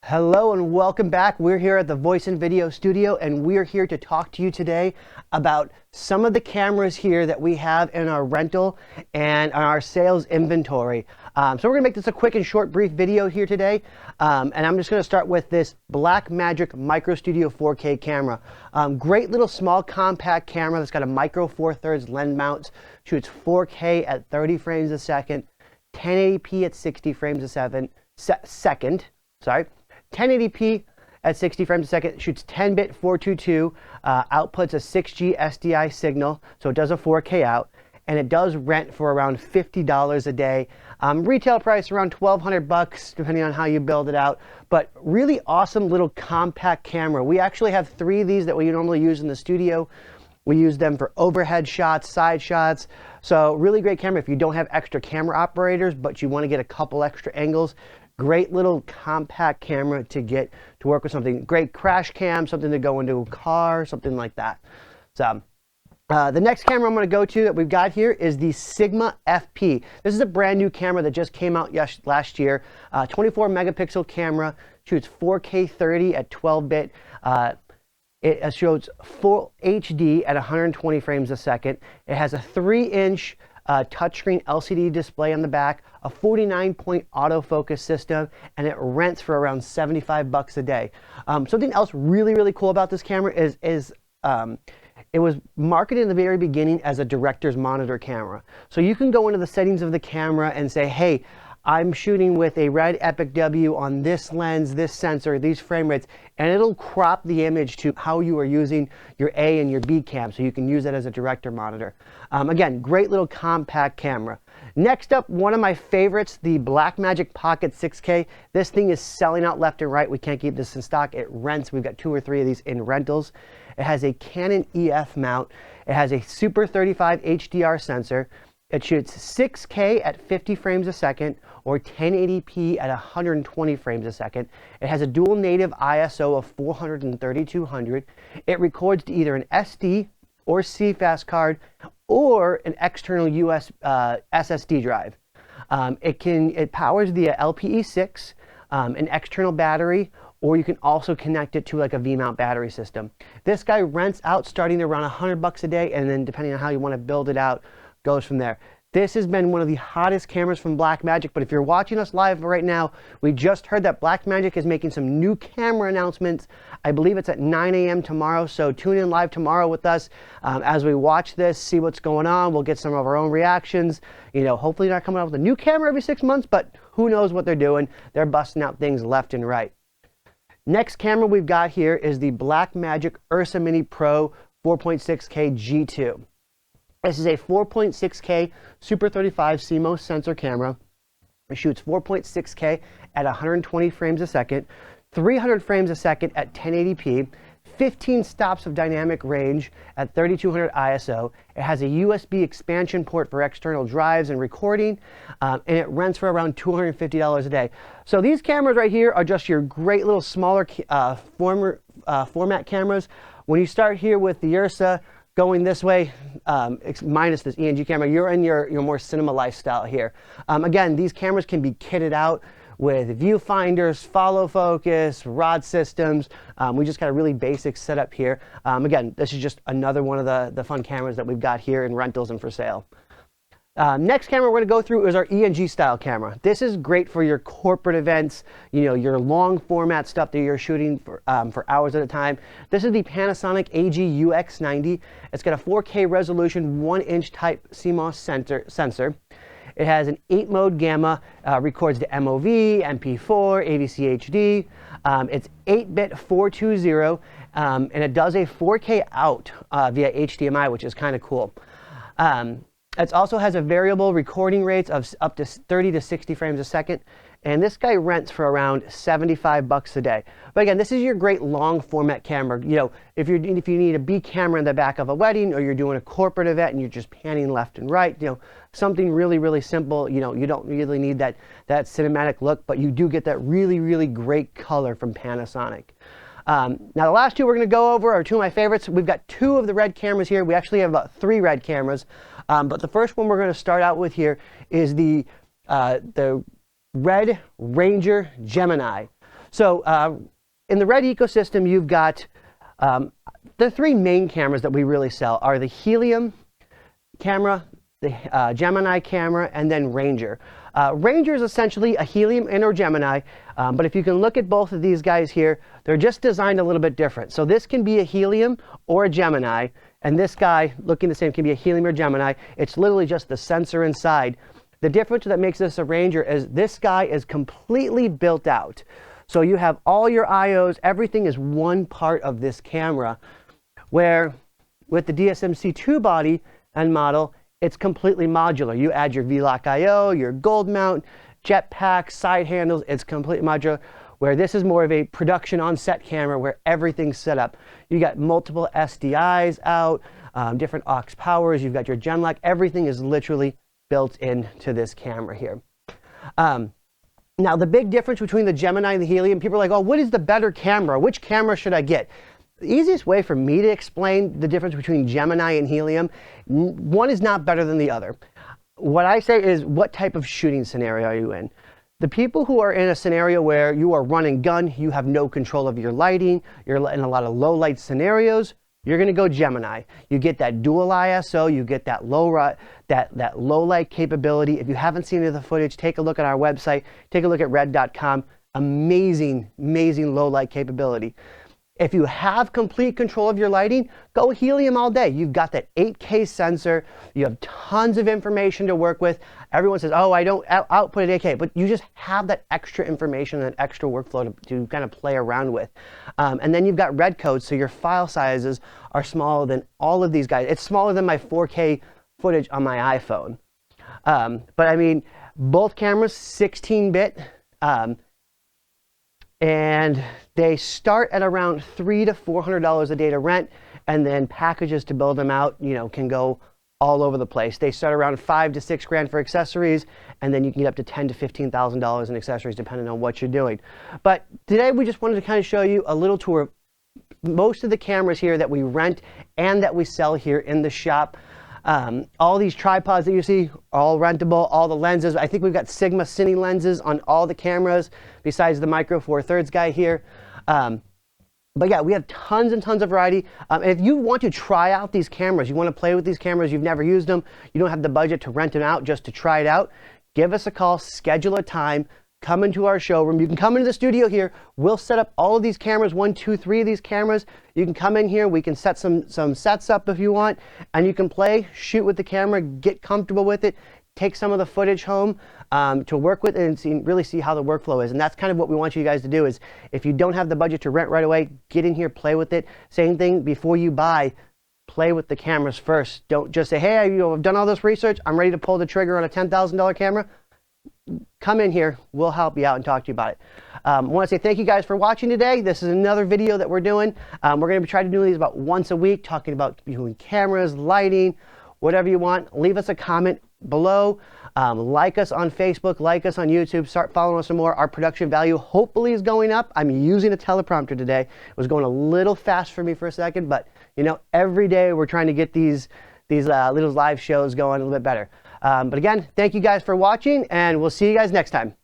Hello and welcome back. We're here at the Voice and Video Studio, and we're here to talk to you today about some of the cameras here that we have in our rental and our sales inventory. So we're gonna make this a quick and short brief video here today. And I'm just gonna start with this Blackmagic Micro Studio 4K camera. Great little small compact camera that's got a micro 4/3 lens mount, shoots 4K at 30 frames a second, 1080p at 60 frames a second. 1080p at 60 frames a second, shoots 10-bit 422, outputs a 6G SDI signal, so it does a 4K out, and it does rent for around $50 a day. Retail price around $1,200 depending on how you build it out, but really awesome little compact camera. We actually have 3 of these that we normally use in the studio. We use them for overhead shots, side shots. So really great camera if you don't have extra camera operators, but you want to get a couple extra angles. Great little compact camera to get to work with something. Great crash cam, something to go into a car, something like that. So the next camera I'm going to go to that we've got here is the Sigma FP. This is a brand new camera that just came out last year. 24 megapixel camera, shoots 4K 30 at 12-bit. It shows full HD at 120 frames a second. It has a 3-inch touchscreen LCD display on the back, a 49-point autofocus system, and it rents for around $75 a day. Something else really cool about this camera is it was marketed in the very beginning as a director's monitor camera. So you can go into the settings of the camera and say, hey, I'm shooting with a Red Epic W on this lens, this sensor, these frame rates, and it'll crop the image to how you are using your A and your B cam, so you can use that as a director monitor. Again, great little compact camera. Next up, one of my favorites, the Blackmagic Pocket 6K. This thing is selling out left and right. We can't keep this in stock. It rents. We've got 2 or 3 of these in rentals. It has a Canon EF mount. It has a Super 35 HDR sensor. It shoots 6K at 50 frames a second or 1080p at 120 frames a second. It has a dual native ISO of 400 and 3200. It records to either an SD or CFast card or an external US SSD drive. It powers via LPE6, an external battery, or you can also connect it to like a V-mount battery system. This guy rents out starting around $100 a day, and then depending on how you want to build it out, goes from there. This has been one of the hottest cameras from Blackmagic, but if you're watching us live right now, we just heard that Blackmagic is making some new camera announcements. I believe it's at 9 a.m. tomorrow, so tune in live tomorrow with us as we watch this, see what's going on. We'll get some of our own reactions. You know, hopefully not coming out with a new camera every 6 months, but who knows what they're doing. They're busting out things left and right. Next camera we've got here is the Blackmagic Ursa Mini Pro 4.6K G2. This is a 4.6K Super 35 CMOS sensor camera. It shoots 4.6K at 120 frames a second, 300 frames a second at 1080p, 15 stops of dynamic range at 3200 ISO. It has a USB expansion port for external drives and recording, and it rents for around $250 a day. So these cameras right here are just your great little smaller format cameras. When you start here with the Ursa, going this way, minus this ENG camera, you're in your more cinema lifestyle here. Again, these cameras can be kitted out with viewfinders, follow focus, rod systems. We just got a really basic setup here. Again, this is just another one of the fun cameras that we've got here in rentals and for sale. Next camera we're going to go through is our ENG style camera. This is great for your corporate events, you know, your long format stuff that you're shooting for hours at a time. This is the Panasonic AG-UX90. It's got a 4K resolution, 1-inch type CMOS sensor. It has an 8-mode gamma, records to MOV, MP4, AVC HD. It's 8-bit 420, and it does a 4K out via HDMI, which is kind of cool. It also has a variable recording rates of up to 30 to 60 frames a second, and this guy rents for around $75 a day. But again, this is your great long format camera. You know, if you need a B camera in the back of a wedding, or you're doing a corporate event and you're just panning left and right, you know, something really simple. You know, you don't really need that cinematic look, but you do get that really great color from Panasonic. Now the last 2 we're going to go over are 2 of my favorites. We've got 2 of the red cameras here. We actually have about 3 red cameras, but the first one we're going to start out with here is the Red Ranger Gemini. So in the Red ecosystem, you've got the three main cameras that we really sell are the Helium camera, the Gemini camera, and then Ranger. Ranger is essentially a Helium and or Gemini, but if you can look at both of these guys here, they're just designed a little bit different. So this can be a Helium or a Gemini, and this guy looking the same can be a Helium or Gemini. It's literally just the sensor inside. The difference that makes this a Ranger is this guy is completely built out. So you have all your IOs, everything is one part of this camera, where with the DSMC2 body and model, it's completely modular. You add your V-Lock IO, your gold mount, jetpack, side handles, it's completely modular, where this is more of a production on-set camera where everything's set up. You got multiple SDIs out, different aux powers, you've got your Genlock, everything is literally built into this camera here. Now, the big difference between the Gemini and the Helium, people are like, oh, what is the better camera? Which camera should I get? The easiest way for me to explain the difference between Gemini and Helium, one is not better than the other. What I say is, what type of shooting scenario are you in? The people who are in a scenario where you are run and gun, you have no control of your lighting, you're in a lot of low light scenarios, you're going to go Gemini. You get that dual ISO, you get that low light capability. If you haven't seen any of the footage, take a look at our website, take a look at red.com. Amazing, amazing low light capability. If you have complete control of your lighting, go Helium all day. You've got that 8K sensor. You have tons of information to work with. Everyone says, oh, I don't output at 8K, but you just have that extra information and extra workflow to kind of play around with. And then you've got red codes, so your file sizes are smaller than all of these guys. It's smaller than my 4K footage on my iPhone. But I mean, both cameras, 16-bit. And they start at around $300 to $400 a day to rent, and then packages to build them out, can go all over the place. They start around $5,000 to $6,000 for accessories, and then you can get up to $10,000 to $15,000 in accessories depending on what you're doing. But today we just wanted to kind of show you a little tour of most of the cameras here that we rent and that we sell here in the shop. All these tripods that you see are all rentable, all the lenses. I think we've got Sigma Cine lenses on all the cameras besides the Micro Four Thirds guy here. But yeah, we have tons and tons of variety. And if you want to try out these cameras, you want to play with these cameras, you've never used them, you don't have the budget to rent them out just to try it out, give us a call, schedule a time, come into our showroom. You can come into the studio here. We'll set up all of these cameras, 1, 2, 3 of these cameras. You can come in here. We can set some sets up if you want, and you can play, shoot with the camera, get comfortable with it, take some of the footage home to work with and really see how the workflow is. And that's kind of what we want you guys to do is, if you don't have the budget to rent right away, get in here, play with it. Same thing, before you buy, play with the cameras first. Don't just say, hey, I've done all this research, I'm ready to pull the trigger on a $10,000 camera. Come in here, we'll help you out and talk to you about it. I want to say thank you guys for watching today. This is another video that we're doing. We're going to be trying to do these about once a week, talking about cameras, lighting, whatever you want. Leave us a comment below. Like us on Facebook, like us on YouTube, start following us some more. Our production value hopefully is going up. I'm using a teleprompter today. It was going a little fast for me for a second, but every day we're trying to get these little live shows going a little bit better. But again, thank you guys for watching, and we'll see you guys next time.